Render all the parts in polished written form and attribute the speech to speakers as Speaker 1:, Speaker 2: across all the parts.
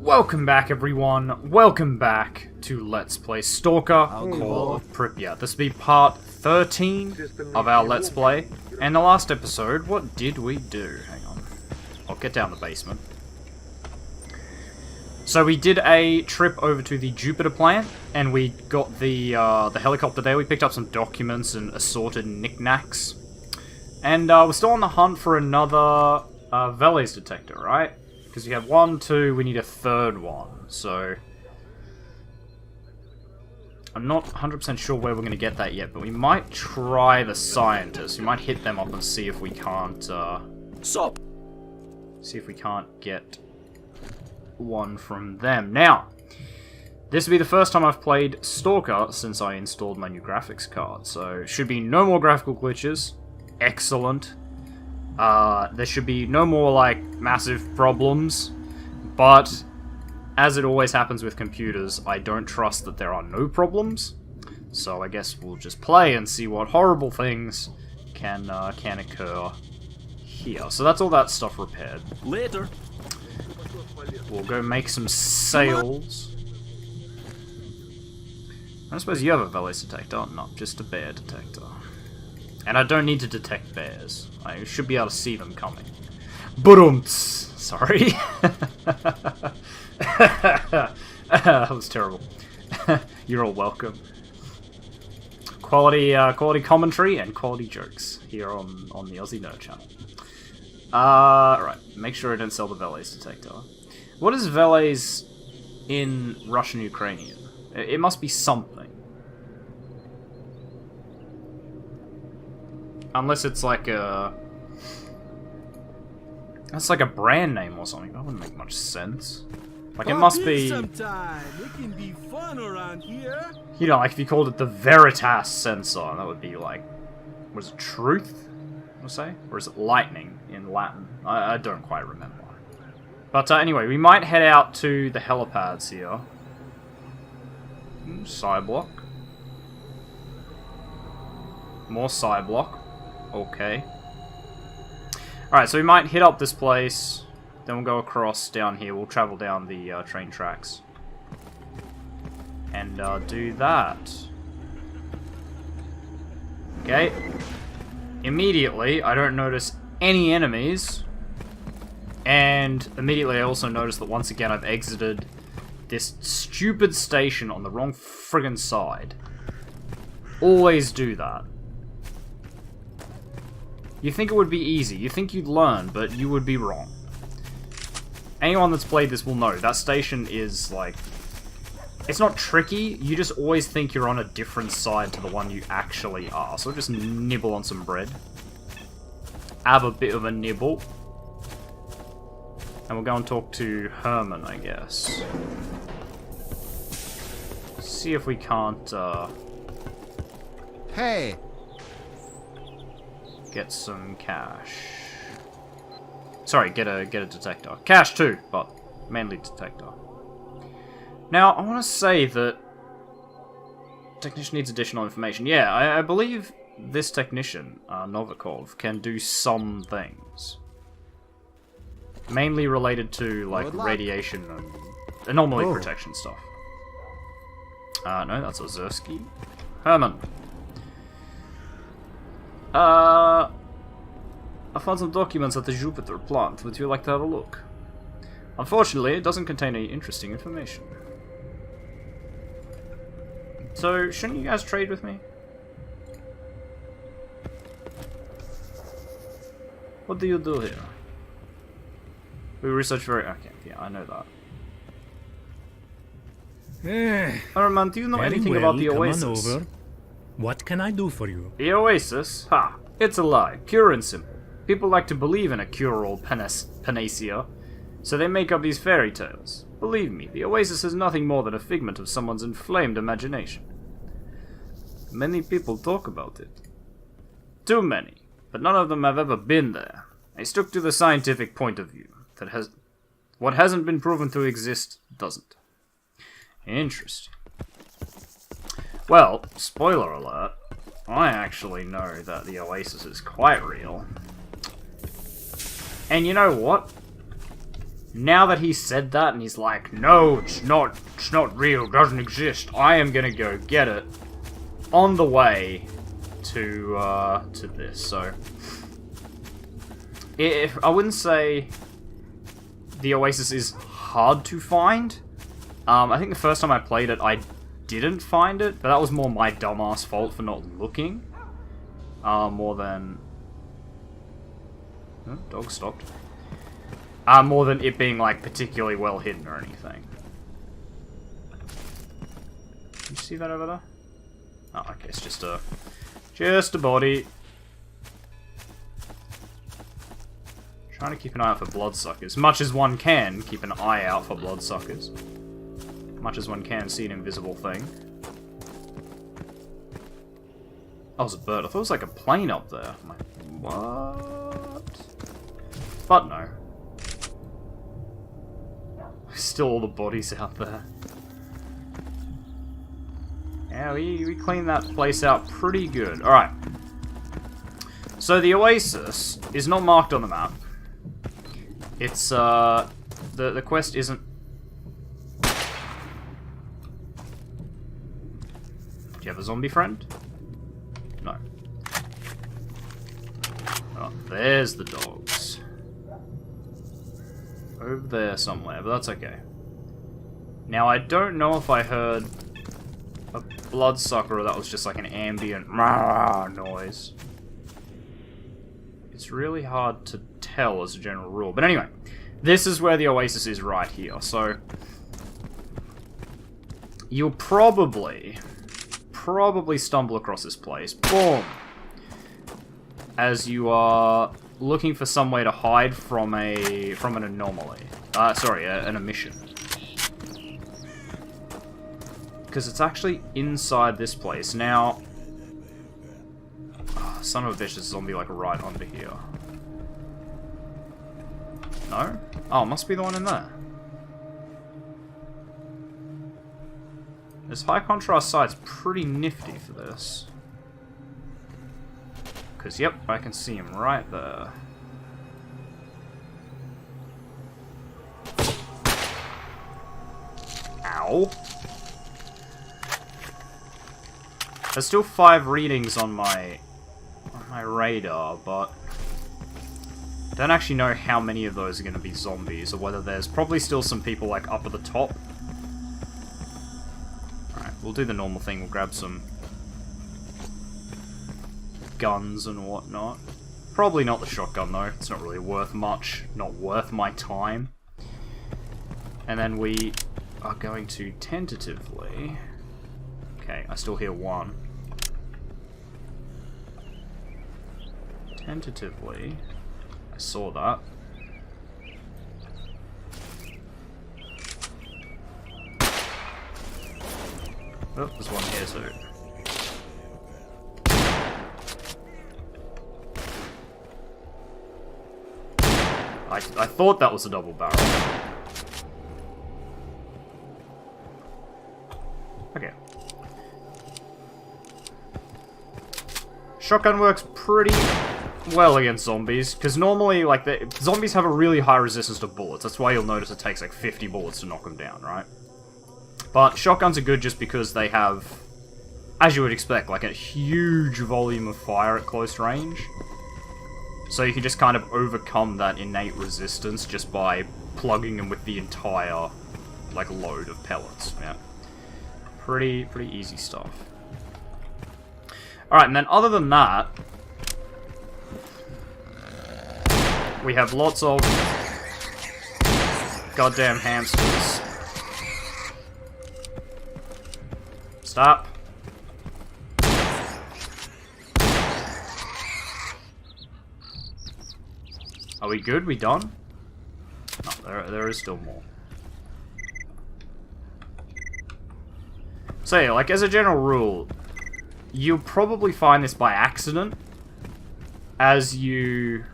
Speaker 1: Welcome back, everyone. Welcome back to Let's Play S.T.A.L.K.E.R. Call of Pripyat. This will be part 13 of our Let's Play. And the last episode, what did we do? Hang on. I'll get down the basement. So we did a trip over to the Jupiter plant, and we got the helicopter there. We picked up some documents and assorted knickknacks. And we're still on the hunt for another Velays detector, right? Because you have 1, 2, we need a third one, so... I'm not 100% sure where we're going to get that yet, but we might try the scientists. We might hit them up and see if we can't, see if we can't get one from them. Now, this will be the first time I've played S.T.A.L.K.E.R. since I installed my new graphics card, so should be no more graphical glitches. Excellent. There should be no more, like, massive problems, but as it always happens with computers, I don't trust that there are no problems, so I guess we'll just play and see what horrible things can occur here. So that's all that stuff repaired.
Speaker 2: Later.
Speaker 1: We'll go make some sales. I suppose you have a Velays detector, not just a bear detector. And I don't need to detect bears. I should be able to see them coming. Ba-dumts! Sorry. That was terrible. You're all welcome. Quality commentary and quality jokes here on the TheOzzieNerd channel. Right. Make sure I don't sell the Velays detector. What is Velays in Russian-Ukrainian? It must be something. Unless it's like a... That's like a brand name or something. That wouldn't make much sense. Like, it must be...
Speaker 2: Sometime. It can be fun around here.
Speaker 1: You know, like if you called it the Veritas sensor, that would be like... Was it truth? I'll say? Or is it lightning in Latin? I don't quite remember. But anyway, we might head out to the helipads here. Cyblock. More Cyblock. Okay. Alright, so we might hit up this place, then we'll go across down here, we'll travel down the train tracks. And do that. Okay. Immediately, I don't notice any enemies. And immediately I also notice that once again I've exited this stupid station on the wrong friggin' side. Always do that. You think it would be easy, you think you'd learn, but you would be wrong. Anyone that's played this will know, that station is, like... It's not tricky, you just always think you're on a different side to the one you actually are. So just nibble on some bread. Have a bit of a nibble. And we'll go and talk to Herman, I guess. See if we can't,
Speaker 3: Hey!
Speaker 1: Get some cash. Sorry, get a detector. Cash too, but mainly detector. Now, I want to say that technician needs additional information. Yeah, I believe this technician, Novikov, can do some things. Mainly related to, like, radiation and anomaly protection stuff. No, that's Ozersky. Herman. I found some documents at the Jupiter plant. Would you like to have a look? Unfortunately, it doesn't contain any interesting information. So, shouldn't you guys trade with me? What do you do here? We research very... Okay, yeah, I know that. Herman, do you know anything about the Oasis?
Speaker 4: Come on over. What can I do for you?
Speaker 1: The Oasis? Ha! It's a lie. Pure and simple. People like to believe in a cure-all panacea, so they make up these fairy tales. Believe me, the Oasis is nothing more than a figment of someone's inflamed imagination. Many people talk about it. Too many, but none of them have ever been there. I stuck to the scientific point of view. What hasn't been proven to exist doesn't. Interesting. Well, spoiler alert, I actually know that the Oasis is quite real. And you know what? Now that he said that, and he's like, no, it's not real, doesn't exist, I am gonna go get it on the way to this, so... If I wouldn't say the Oasis is hard to find. I think the first time I played it, I didn't find it, but that was more my dumbass fault for not looking. More than... Oh, dog stopped. More than it being, like, particularly well hidden or anything. Can you see that over there? Oh, okay, it's just a body. Trying to keep an eye out for bloodsuckers. Much as one can keep an eye out for bloodsuckers. Much as one can see an invisible thing. Oh, it was a bird. I thought it was like a plane up there. I'm like, what? But no. Still all the bodies out there. Yeah, we cleaned that place out pretty good. Alright. So the Oasis is not marked on the map. It's, the quest isn't... Do you have a zombie friend? No. Oh, there's the dogs. Over there somewhere, but that's okay. Now, I don't know if I heard a bloodsucker or that was just like an ambient noise. It's really hard to tell as a general rule. But anyway, this is where the Oasis is right here. So, you'll probably stumble across this place. Boom! As you are looking for some way to hide from an anomaly. An emission. Because it's actually inside this place. Now, son of a bitch, this zombie like right under here. No? Oh, it must be the one in there. This high contrast sight's pretty nifty for this. Because, yep, I can see him right there. Ow. There's still 5 readings on my radar, but I don't actually know how many of those are going to be zombies, or whether there's probably still some people like up at the top. Alright, we'll do the normal thing, we'll grab some guns and whatnot. Probably not the shotgun though, it's not really worth much, not worth my time. And then we are going to tentatively... Okay, I still hear one. Tentatively, I saw that. Oh, there's one here too. I thought that was a double barrel. Okay. Shotgun works pretty well against zombies, because normally, like, zombies have a really high resistance to bullets. That's why you'll notice it takes, like, 50 bullets to knock them down, right? But shotguns are good just because they have, as you would expect, like, a huge volume of fire at close range. So you can just kind of overcome that innate resistance just by plugging them with the entire, like, load of pellets, yeah. Pretty easy stuff. Alright, and then other than that, we have lots of goddamn hamsters. Stop. Are we good? We done? No, there is still more. So yeah, like as a general rule, you'll probably find this by accident as you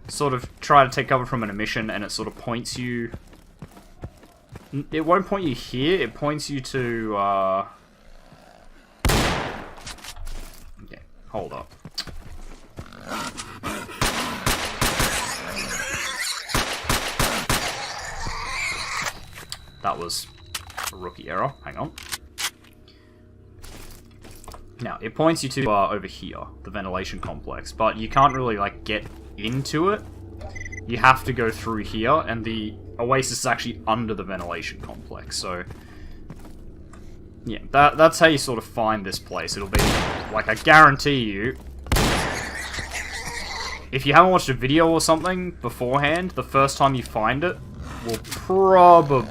Speaker 1: sort of try to take cover from an emission and it sort of points you... It won't point you here, it points you to... Okay, hold up. That was a rookie error. Hang on. Now, it points you to over here, the ventilation complex, but you can't really, like, get into it. You have to go through here, and the Oasis is actually under the ventilation complex, so... yeah, that's how you sort of find this place. It'll be, like, I guarantee you... if you haven't watched a video or something beforehand, the first time you find it will probably...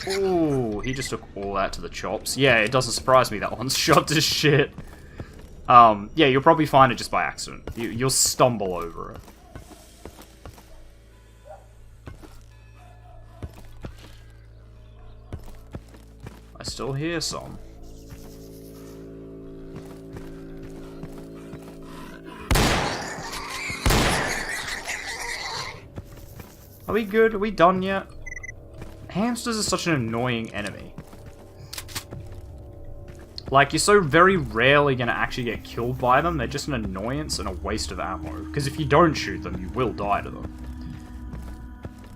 Speaker 1: ooh, he just took all that to the chops. Yeah, it doesn't surprise me that one's shot to shit. Yeah, you'll probably find it just by accident. You'll stumble over it. I still hear some. Are we good? Are we done yet? Hamsters are such an annoying enemy. Like, you're so very rarely gonna actually get killed by them, they're just an annoyance and a waste of ammo. Because if you don't shoot them, you will die to them.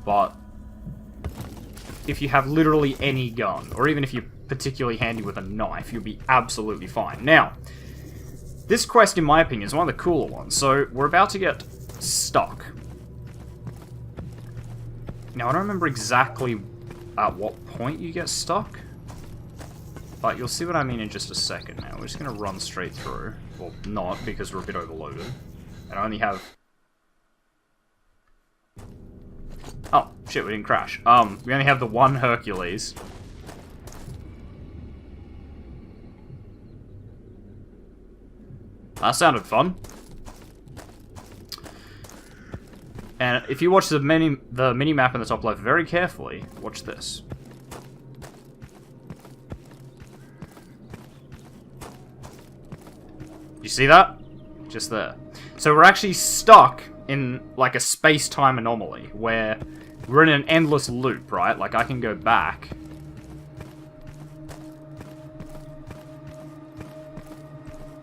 Speaker 1: But if you have literally any gun, or even if you're particularly handy with a knife, you'll be absolutely fine. Now, this quest, in my opinion, is one of the cooler ones. So, we're about to get stuck. Now, I don't remember exactly at what point you get stuck, but you'll see what I mean in just a second now. We're just going to run straight through. Well, not, because we're a bit overloaded. And I only have... oh, shit, we didn't crash. We only have the one Hercules. That sounded fun. And if you watch the mini-map in the top left very carefully, watch this. You see that? Just there. So we're actually stuck in, like, a space-time anomaly, where we're in an endless loop, right? Like, I can go back.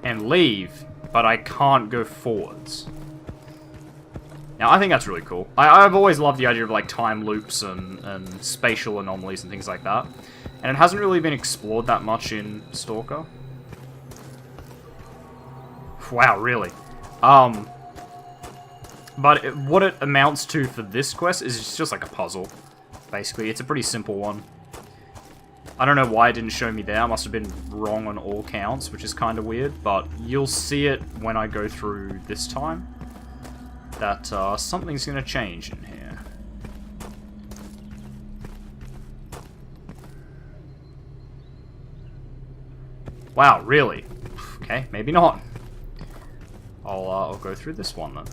Speaker 1: And leave, but I can't go forwards. Now, I think that's really cool. I've always loved the idea of, like, time loops and spatial anomalies and things like that. And it hasn't really been explored that much in S.T.A.L.K.E.R. Wow, really? But what it amounts to for this quest is just like a puzzle, basically. It's a pretty simple one. I don't know why it didn't show me there. I must have been wrong on all counts, which is kind of weird. But you'll see it when I go through this time. That something's going to change in here. Wow, really? Okay, maybe not. I'll go through this one then.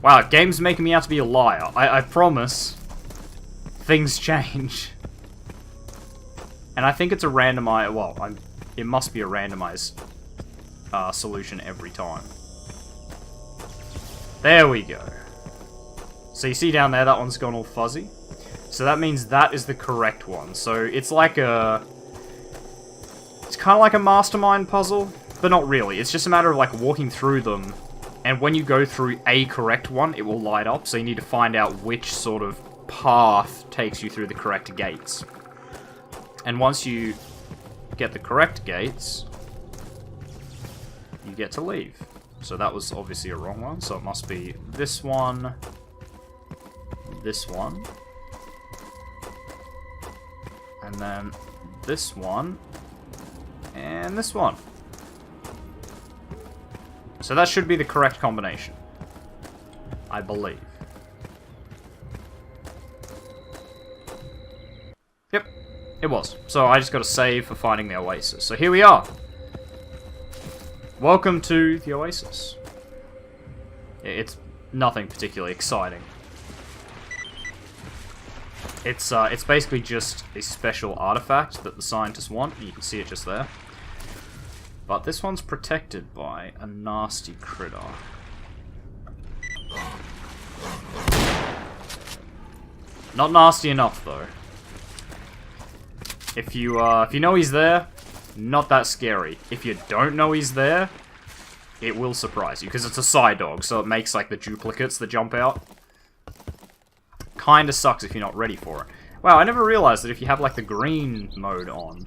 Speaker 1: Wow, game's making me out to be a liar. I promise things change. And I think it's a randomized... well, it must be a randomized solution every time. There we go. So you see down there, that one's gone all fuzzy. So that means that is the correct one. So it's like a... it's kind of like a mastermind puzzle, but not really. It's just a matter of, like, walking through them, and when you go through a correct one, it will light up, so you need to find out which sort of path takes you through the correct gates. And once you get the correct gates, you get to leave. So that was obviously a wrong one, so it must be this one, and then this one, and this one. So that should be the correct combination, I believe. Yep, it was. So I just got to save for finding the Oasis. So here we are. Welcome to the Oasis. It's nothing particularly exciting. It's basically just a special artifact that the scientists want. You can see it just there. But this one's protected by a nasty critter. Not nasty enough, though. If you know he's there, not that scary. If you don't know he's there, it will surprise you, because it's a side dog, so it makes, like, the duplicates that jump out. kinda sucks if you're not ready for it. Wow, I never realized that if you have, like, the green mode on...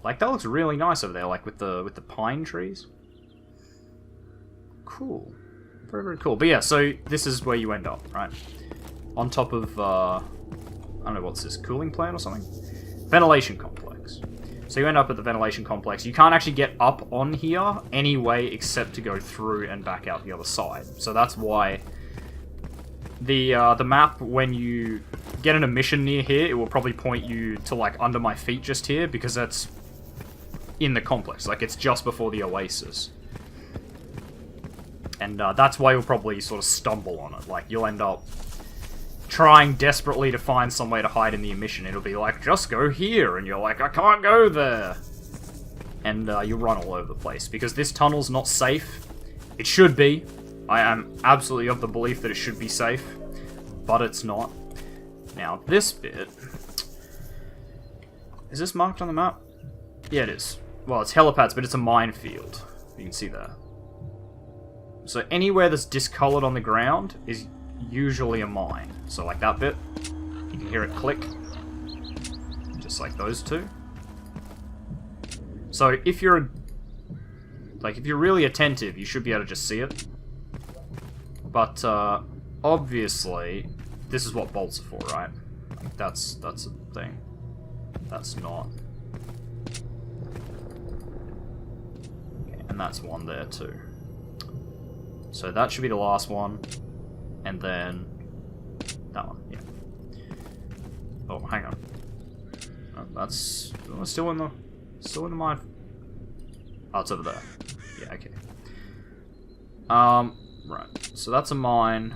Speaker 1: Like, that looks really nice over there, like, with the pine trees. Cool. Very, very cool. But yeah, so this is where you end up, right? On top of, I don't know, what's this, cooling plant or something? Ventilation complex. So you end up at the ventilation complex. You can't actually get up on here anyway except to go through and back out the other side. So that's why the map, when you get an emission near here, it will probably point you to, like, under my feet just here, because that's in the complex. Like, it's just before the Oasis. And that's why you'll probably sort of stumble on it. Like, you'll end up trying desperately to find some way to hide in the emission. It'll be like, just go here, and you're like, I can't go there. And you run all over the place, because this tunnel's not safe. It should be. I am absolutely of the belief that it should be safe, but it's not. Now, this bit... Is this marked on the map? Yeah, it is. Well, it's helipads, but it's a minefield. You can see that. So anywhere that's discolored on the ground is usually a mine. So like that bit, you can hear it click. Just like those two. So if you're really attentive, you should be able to just see it. But obviously, this is what bolts are for, right? Like that's a thing. That's not. Okay, and that's one there too. So that should be the last one, and then that one. Yeah. Oh, hang on. Oh, that's still in the mine. Oh, it's over there. Yeah. Okay. Right. So that's a mine.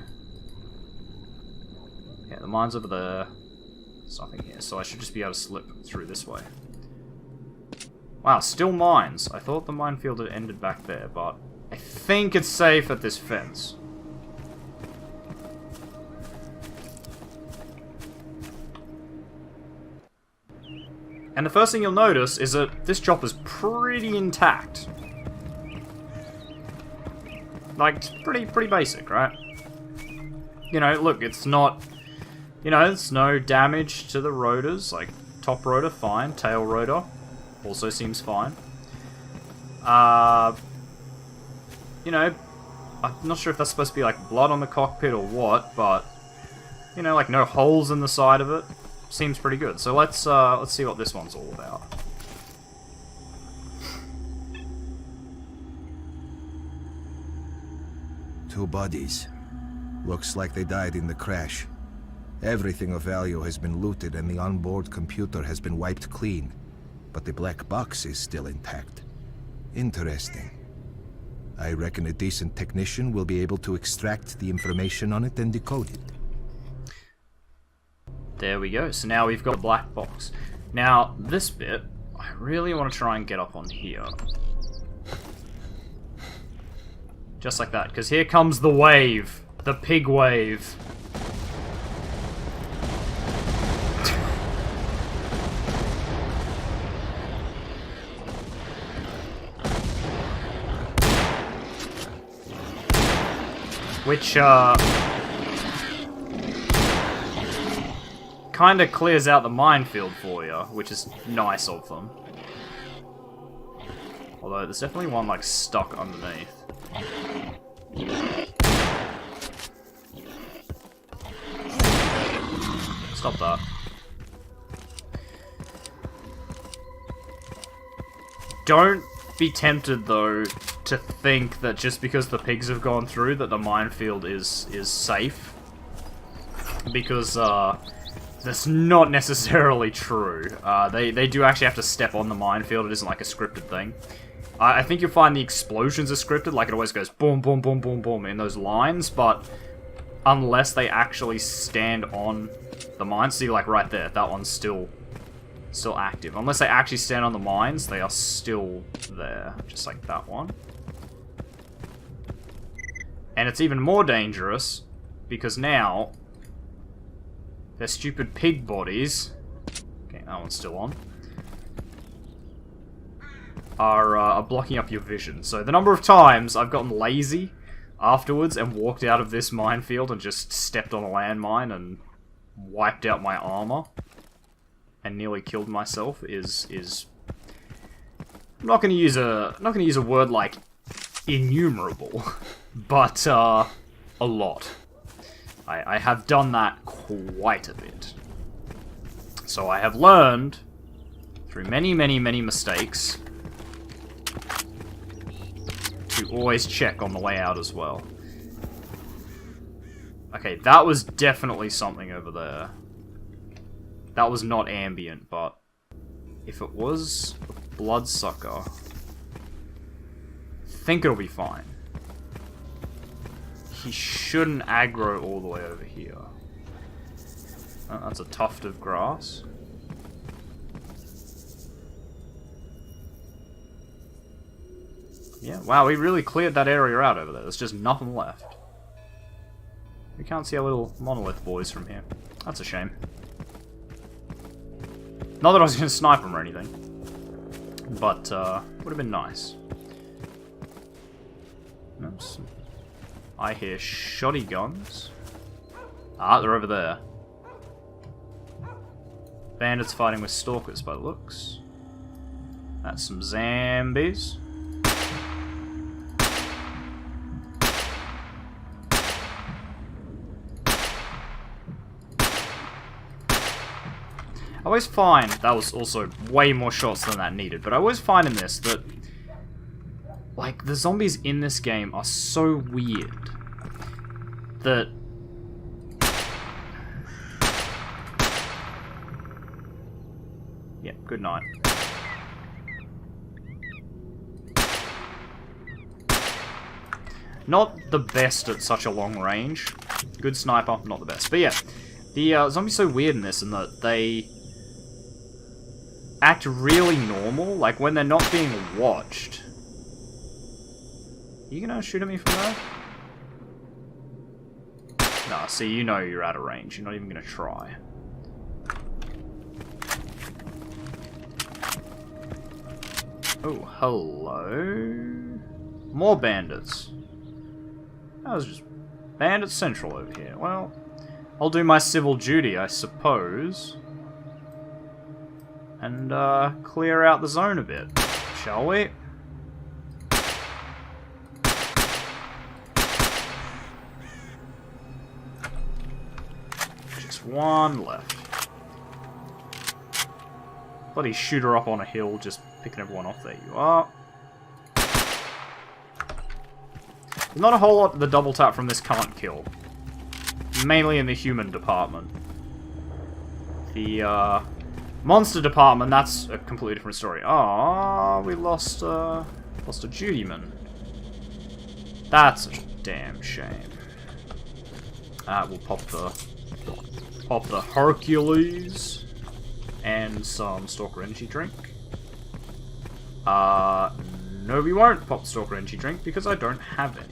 Speaker 1: Yeah, the mine's over there. There's nothing here, so I should just be able to slip through this way. Wow, still mines. I thought the minefield had ended back there, but I think it's safe at this fence. And the first thing you'll notice is that this chopper's pretty intact. Like, it's pretty basic, right? You know, look, it's not... You know, there's no damage to the rotors. Like, top rotor, fine. Tail rotor also seems fine. You know, I'm not sure if that's supposed to be like blood on the cockpit or what, but you know, like no holes in the side of it. Seems pretty good. So let's see what this one's all about.
Speaker 3: Two bodies. Looks like they died in the crash. Everything of value has been looted and the onboard computer has been wiped clean. But the black box is still intact. Interesting. I reckon a decent technician will be able to extract the information on it and decode it.
Speaker 1: There we go. So now we've got a black box. Now, this bit, I really want to try and get up on here. Just like that, because here comes the wave. The pig wave. Which, kind of clears out the minefield for you, which is nice of them. Although there's definitely one, like, stuck underneath. Stop that. Don't be tempted, though, to think that just because the pigs have gone through that the minefield is safe. Because, that's not necessarily true. They do actually have to step on the minefield. It isn't like a scripted thing. I think you'll find the explosions are scripted, like it always goes boom, boom, boom, boom, boom in those lines, but unless they actually stand on the mine, see, like right there, that one's still active. Unless they actually stand on the mines, they are still there, just like that one. And it's even more dangerous, because now their stupid pig bodies, okay, that one's still on, are blocking up your vision. So the number of times I've gotten lazy, afterwards and walked out of this minefield and just stepped on a landmine and wiped out my armor and nearly killed myself is I'm not gonna use a word like innumerable, but a lot. I have done that quite a bit. So I have learned through many mistakes to always check on the way out as well. Okay, that was definitely something over there. That was not ambient, but if it was a bloodsucker, I think it'll be fine. He shouldn't aggro all the way over here. Oh, that's a tuft of grass. Yeah, wow, we really cleared that area out over there. There's just nothing left. We can't see our little monolith boys from here. That's a shame. Not that I was going to snipe them or anything. But, would have been nice. Oops. I hear shoddy guns. Ah, they're over there. Bandits fighting with stalkers by the looks. That's some zombies. I always find, that was also way more shots than that needed, but I always find in this that, like, the zombies in this game are so weird that... Yeah, good night. Not the best at such a long range. Good sniper, not the best. But yeah, the zombies are so weird in this in that they act really normal, like when they're not being watched. You gonna shoot at me from there? Nah, see, you know you're out of range. You're not even gonna try. Oh, hello. More bandits. That was just Bandit Central over here. Well, I'll do my civil duty, I suppose. And, clear out the zone a bit, shall we? Just one left. Bloody shooter up on a hill, just picking everyone off. There you are. There's not a whole lot the double tap from this can't kill. Mainly in the human department. The, monster department, that's a completely different story. Ah, we lost a dutyman. That's a damn shame. We'll pop the Hercules and some Stalker energy drink. No, we won't pop the Stalker energy drink because I don't have any.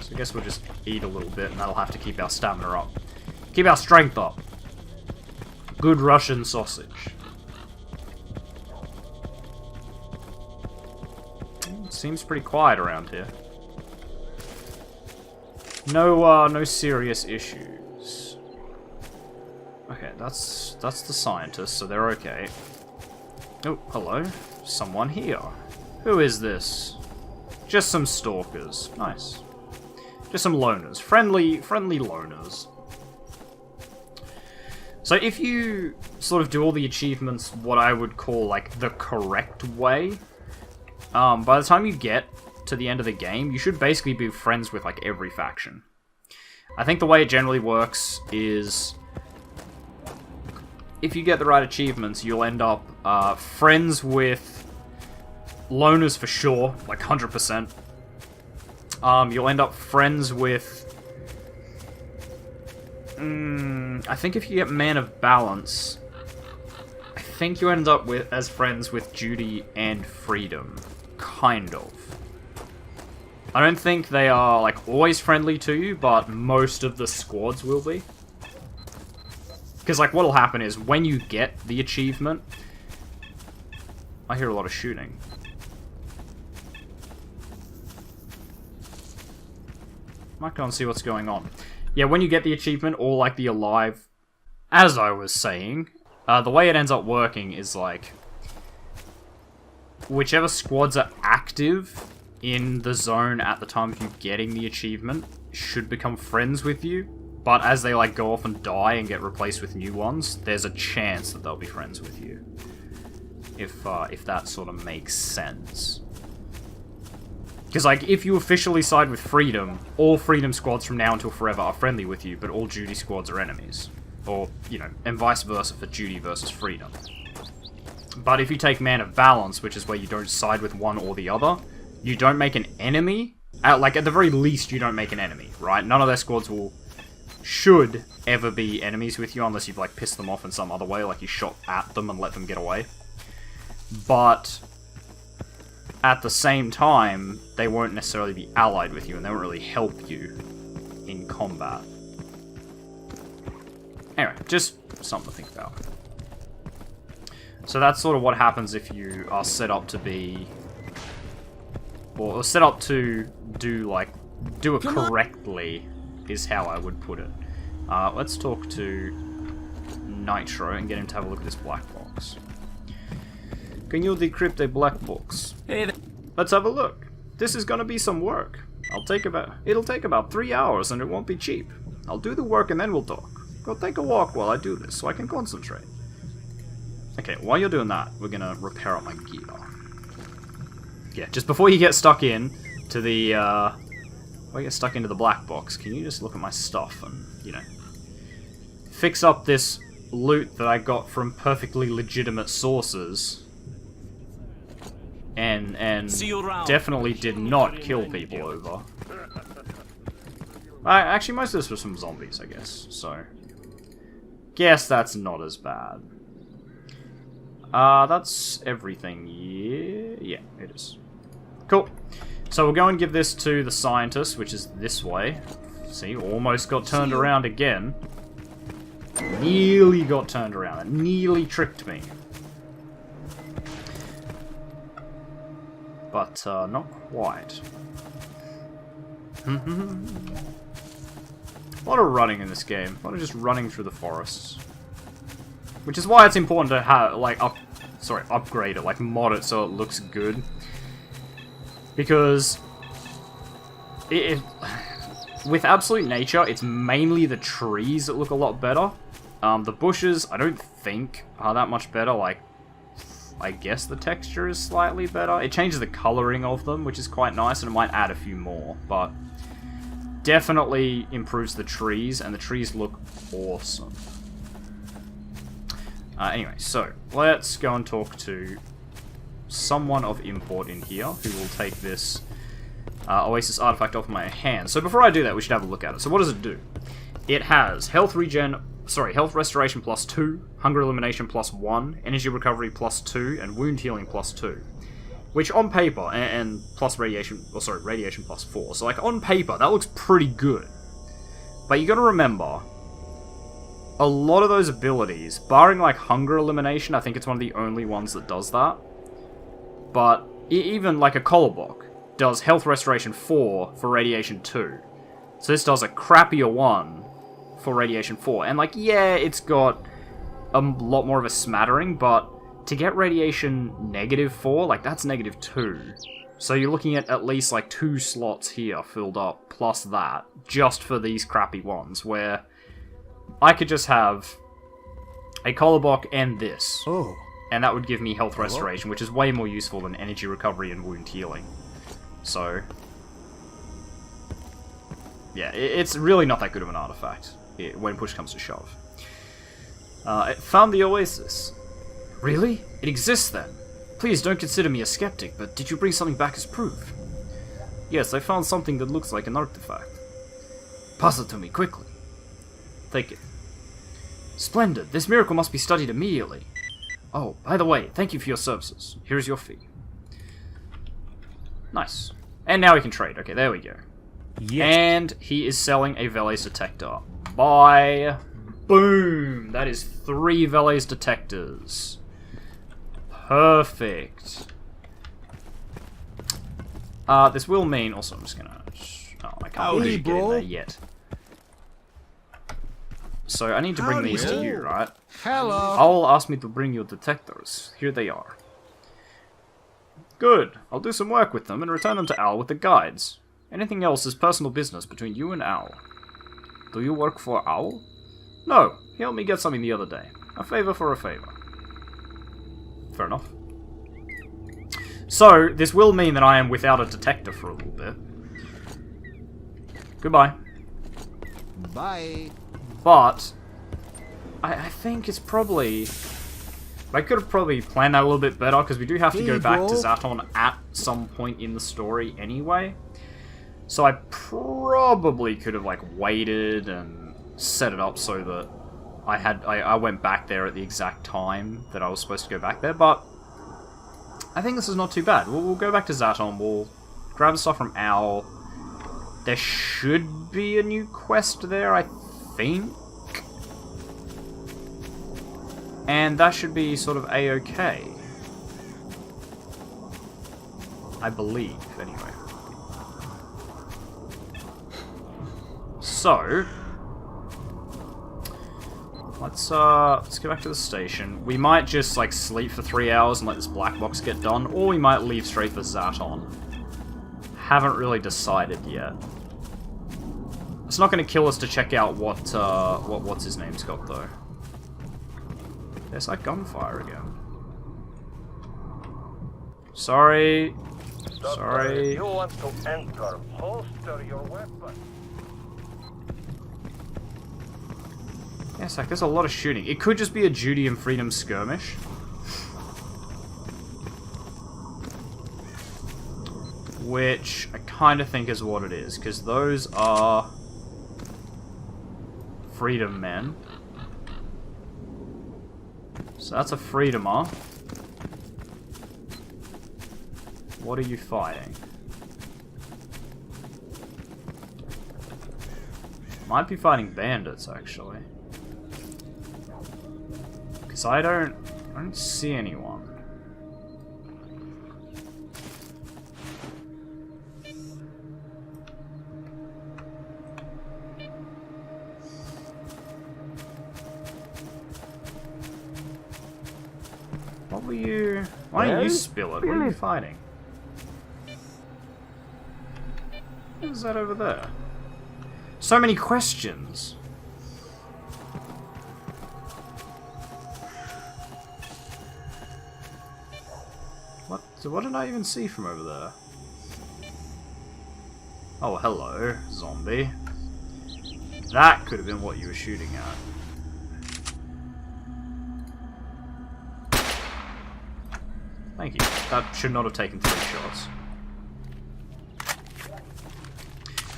Speaker 1: So I guess we'll just eat a little bit, and that'll have to keep our stamina up, keep our strength up. Good Russian sausage. Seems pretty quiet around here. No serious issues. Okay, that's the scientist, so they're okay. Oh, hello. Someone here. Who is this? Just some stalkers. Nice. Just some loners. Friendly loners. So if you sort of do all the achievements what I would call, like, the correct way, by the time you get to the end of the game, you should basically be friends with, like, every faction. I think the way it generally works is, if you get the right achievements, you'll end up friends with loners for sure, like 100%. You'll end up friends with... I think if you get Man of Balance, I think you end up as friends with Duty and Freedom. Kind of. I don't think they are, like, always friendly to you, but most of the squads will be. Because, like, what'll happen is, when you get the achievement... I hear a lot of shooting. Might go and see what's going on. Yeah, when you get the achievement, or like the alive, as I was saying, the way it ends up working is like, whichever squads are active in the zone at the time of you getting the achievement should become friends with you, but as they like go off and die and get replaced with new ones, there's a chance that they'll be friends with you. If that sort of makes sense. Because, like, if you officially side with Freedom, all Freedom squads from now until forever are friendly with you, but all Duty squads are enemies. Or, you know, and vice versa for Duty versus Freedom. But if you take Man of Balance, which is where you don't side with one or the other, you don't make an enemy. Like, at the very least, you don't make an enemy, right? None of their squads should ever be enemies with you, unless you've, like, pissed them off in some other way, like you shot at them and let them get away. But at the same time, they won't necessarily be allied with you, and they won't really help you in combat. Anyway, just something to think about. So that's sort of what happens if you are set up to be... or set up to do it correctly, is how I would put it. Let's talk to Nitro and get him to have a look at this black box. Can you decrypt a black box?
Speaker 2: Hey there.
Speaker 1: Let's have a look. This is gonna be some work. It'll take about 3 hours and it won't be cheap. I'll do the work and then we'll talk. Go take a walk while I do this so I can concentrate. Okay, while you're doing that, we're gonna repair up my gear. Yeah, just before you get stuck in to the into the black box, can you just look at my stuff and, you know, fix up this loot that I got from perfectly legitimate sources and definitely did not kill people over. Actually, most of this was from zombies, I guess, so guess that's not as bad. That's everything. Yeah, it is. Cool. So we'll go and give this to the scientist, which is this way. See, almost got turned around again. Nearly got turned around. It nearly tricked me. But, not quite. A lot of running in this game. A lot of just running through the forests. Which is why it's important to have, like, upgrade it, like, mod it so it looks good. Because with Absolute Nature, it's mainly the trees that look a lot better. The bushes, I don't think, are that much better. Like, I guess the texture is slightly better. It changes the coloring of them, which is quite nice, and it might add a few more. But definitely improves the trees, and the trees look awesome. Anyway, so let's go and talk to someone of import in here who will take this Oasis artifact off my hand. So before I do that, we should have a look at it. So what does it do? It has health restoration plus 2, hunger elimination plus 1, energy recovery plus 2, and wound healing plus 2. Which on paper, and plus radiation plus 4. So like on paper, that looks pretty good. But you gotta remember, a lot of those abilities, barring like hunger elimination, I think it's one of the only ones that does that. But even like a Kolobok does health restoration 4 for radiation 2. So this does a crappier 1 for radiation 4. And like, yeah, it's got a lot more of a smattering, but to get radiation -4, like that's -2. So you're looking at least like 2 slots here filled up, plus that, just for these crappy ones, where I could just have a Kolobok and this.
Speaker 3: Oh.
Speaker 1: And that would give me health restoration, which is way more useful than energy recovery and wound healing. So, yeah, it's really not that good of an artifact when push comes to shove. It found the Oasis. Really? It exists then? Please don't consider me a skeptic, but did you bring something back as proof? Yes, I found something that looks like an artifact. Pass it to me, quickly. Take it. Splendid. This miracle must be studied immediately. Oh, by the way, thank you for your services. Here's your fee. Nice. And now we can trade. Okay, there we go. Yes. And he is selling a Vela's detector. Buy. Boom! That is 3 Vela's detectors. Perfect. This will mean... Also, I'm just gonna Oh, I can't really get in
Speaker 2: bro.
Speaker 1: there yet. So I need to bring
Speaker 2: Howdy,
Speaker 1: these to
Speaker 2: ho.
Speaker 1: you, right?
Speaker 2: Hello.
Speaker 1: Owl asked me to bring you detectors. Here they are. Good. I'll do some work with them and return them to Owl with the guides. Anything else is personal business between you and Owl. Do you work for Owl? No. He helped me get something the other day. A favor for a favor. Fair enough. So, this will mean that I am without a detector for a little bit. Goodbye.
Speaker 2: Bye.
Speaker 1: But I think it's probably... I could have probably planned that a little bit better, because we do have to go back to Zaton at some point in the story anyway. So I probably could have, like, waited and set it up so that I went back there at the exact time that I was supposed to go back there, but I think this is not too bad. We'll go back to Zaton, we'll grab stuff from Owl. There should be a new quest there, I think. And that should be sort of A-okay. I believe, anyway. So, let's go back to the station. We might just, like, sleep for 3 hours and let this black box get done, or we might leave straight for Zaton. Haven't really decided yet. It's not going to kill us to check out what's his name's got, though. There's like gunfire again. Sorry. Sorry.
Speaker 5: You want to enter, holster your weapon.
Speaker 1: Yes, like there's a lot of shooting. It could just be a Duty and Freedom skirmish. Which I kind of think is what it is, because those are Freedom men. So that's a Freedomer. What are you fighting? Might be fighting bandits, actually. Because I don't see anyone. What were you... Why don't you spill it? What are you fighting? What is that over there? So many questions! What did I even see from over there? Oh, hello, zombie. That could have been what you were shooting at. Thank you. That should not have taken 3 shots.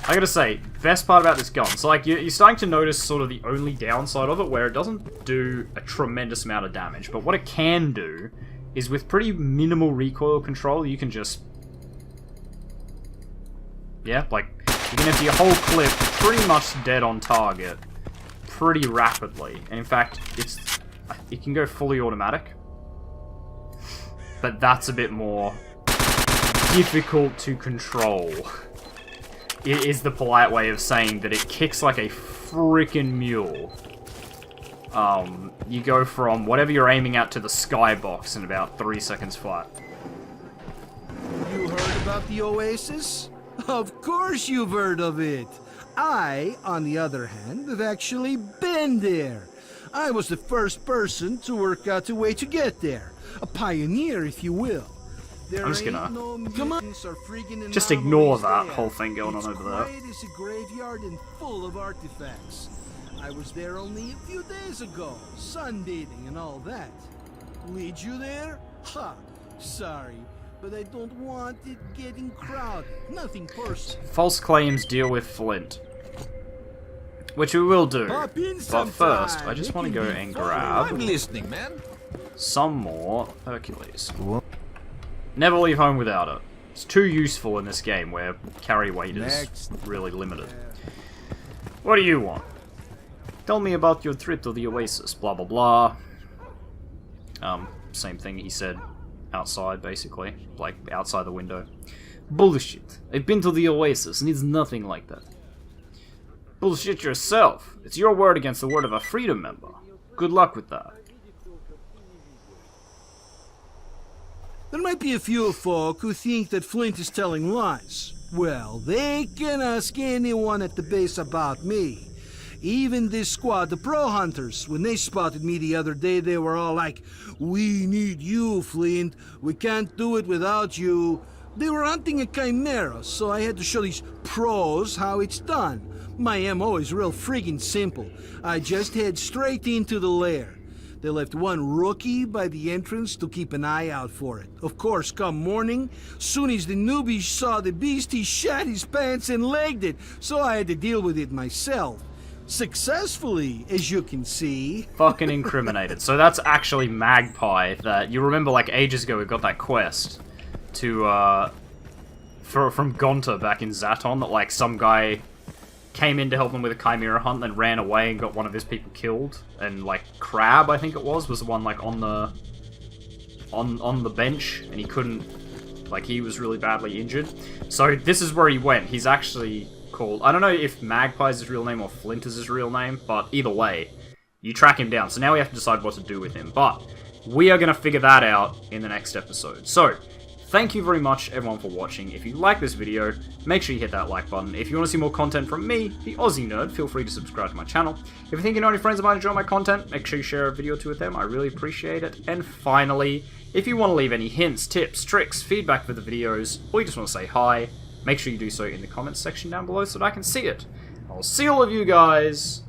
Speaker 1: I gotta say, best part about this gun, so like, you're starting to notice sort of the only downside of it, where it doesn't do a tremendous amount of damage, but what it can do is with pretty minimal recoil control, you can just... Yeah, like, you can empty a whole clip pretty much dead on target pretty rapidly. And in fact, it can go fully automatic. But that's a bit more difficult to control. It is the polite way of saying that it kicks like a freaking mule. You go from whatever you're aiming at to the skybox in about 3 seconds flat.
Speaker 2: You heard about the Oasis? Of course you've heard of it. I, on the other hand, have actually been there. I was the first person to work out a way to get there. A pioneer, if you will.
Speaker 1: I'm just gonna
Speaker 2: just
Speaker 1: ignore that whole thing going on over there.
Speaker 2: Quiet as a graveyard and full of artifacts. I was there only a few days ago, sunbathing and all that. Lead you there? Ha! Sorry, but I don't want it getting crowded. Nothing personal.
Speaker 1: False claims deal with Flint. Which we will do.
Speaker 2: Pop in
Speaker 1: But
Speaker 2: sometime.
Speaker 1: first, I just
Speaker 2: It
Speaker 1: want to
Speaker 2: can
Speaker 1: go
Speaker 2: be
Speaker 1: and
Speaker 2: fun.
Speaker 1: grab
Speaker 2: I'm listening, man.
Speaker 1: some more Hercules. Never leave home without it. It's too useful in this game where carry weight is really limited. What do you want? Tell me about your trip to the Oasis, blah blah blah. Same thing he said outside, basically. Like, outside the window. Bullshit. I've been to the Oasis, and it's nothing like that. Bullshit yourself. It's your word against the word of a Freedom member. Good luck with that.
Speaker 2: There might be a few folk who think that Flint is telling lies. Well, they can ask anyone at the base about me. Even this squad, the pro hunters, when they spotted me the other day, they were all like, "We need you, Flint. We can't do it without you." They were hunting a chimera, so I had to show these pros how it's done. My MO is real friggin' simple. I just head straight into the lair. They left one rookie by the entrance to keep an eye out for it. Of course, come morning, soon as the newbie saw the beast, he shat his pants and legged it, so I had to deal with it myself. Successfully, as you can see.
Speaker 1: Fucking incriminated. So that's actually Magpie, that you remember like ages ago we got that quest to, from Gonta back in Zaton, that like some guy came in to help him with a chimera hunt, then ran away and got one of his people killed. And like Crab, I think it was the one like on the bench, and he couldn't, like he was really badly injured. So this is where he went. He's actually called, I don't know if Magpie is his real name or Flint is his real name, but either way, you track him down. So now we have to decide what to do with him, but we are going to figure that out in the next episode. So thank you very much, everyone, for watching. If you like this video, make sure you hit that like button. If you want to see more content from me, the Aussie Nerd, feel free to subscribe to my channel. If you think you know any friends that might enjoy my content, make sure you share a video or two with them. I really appreciate it. And finally, if you want to leave any hints, tips, tricks, feedback for the videos, or you just want to say hi, make sure you do so in the comments section down below so that I can see it. I'll see all of you guys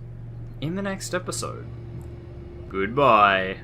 Speaker 1: in the next episode. Goodbye.